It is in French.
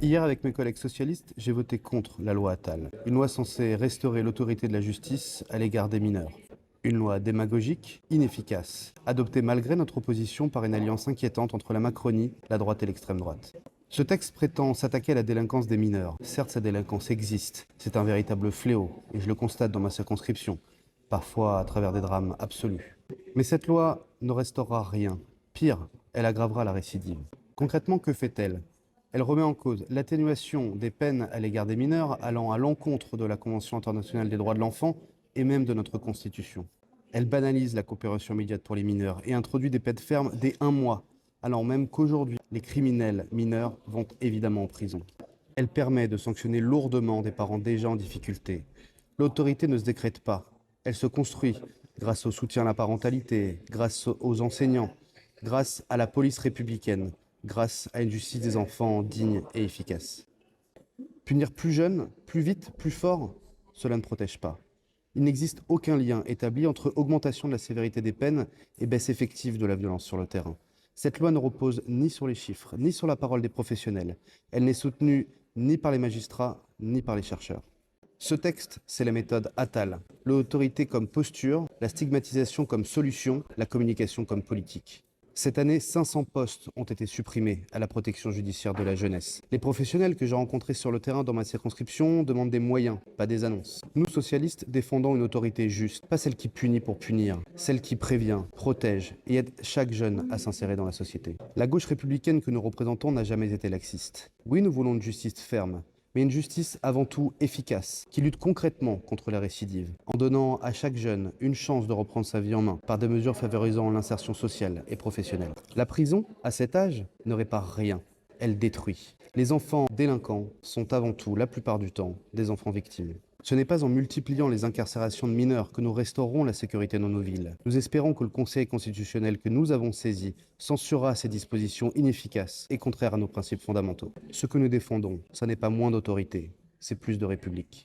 Hier, avec mes collègues socialistes, j'ai voté contre la loi Attal, une loi censée restaurer l'autorité de la justice à l'égard des mineurs. Une loi démagogique, inefficace, adoptée malgré notre opposition par une alliance inquiétante entre la Macronie, la droite et l'extrême droite. Ce texte prétend s'attaquer à la délinquance des mineurs. Certes, cette délinquance existe, c'est un véritable fléau, et je le constate dans ma circonscription, parfois à travers des drames absolus. Mais cette loi ne restaurera rien. Pire, elle aggravera la récidive. Concrètement, que fait-elle? Elle remet en cause l'atténuation des peines à l'égard des mineurs allant à l'encontre de la Convention internationale des droits de l'enfant et même de notre Constitution. Elle banalise la coopération immédiate pour les mineurs et introduit des peines fermes dès 1 mois, alors même qu'aujourd'hui, les criminels mineurs vont évidemment en prison. Elle permet de sanctionner lourdement des parents déjà en difficulté. L'autorité ne se décrète pas, elle se construit grâce au soutien à la parentalité, grâce aux enseignants, grâce à la police républicaine, grâce à une justice des enfants digne et efficace. Punir plus jeune, plus vite, plus fort, cela ne protège pas. Il n'existe aucun lien établi entre augmentation de la sévérité des peines et baisse effective de la violence sur le terrain. Cette loi ne repose ni sur les chiffres, ni sur la parole des professionnels. Elle n'est soutenue ni par les magistrats, ni par les chercheurs. Ce texte, c'est la méthode Attal. L'autorité comme posture, la stigmatisation comme solution, la communication comme politique. Cette année, 500 postes ont été supprimés à la protection judiciaire de la jeunesse. Les professionnels que j'ai rencontrés sur le terrain dans ma circonscription demandent des moyens, pas des annonces. Nous, socialistes, défendons une autorité juste, pas celle qui punit pour punir, celle qui prévient, protège et aide chaque jeune à s'insérer dans la société. La gauche républicaine que nous représentons n'a jamais été laxiste. Oui, nous voulons une justice ferme, mais une justice avant tout efficace, qui lutte concrètement contre la récidive, en donnant à chaque jeune une chance de reprendre sa vie en main par des mesures favorisant l'insertion sociale et professionnelle. La prison, à cet âge, ne répare rien, elle détruit. Les enfants délinquants sont avant tout, la plupart du temps, des enfants victimes. Ce n'est pas en multipliant les incarcérations de mineurs que nous restaurerons la sécurité dans nos villes. Nous espérons que le Conseil constitutionnel que nous avons saisi censurera ces dispositions inefficaces et contraires à nos principes fondamentaux. Ce que nous défendons, ce n'est pas moins d'autorité, c'est plus de République.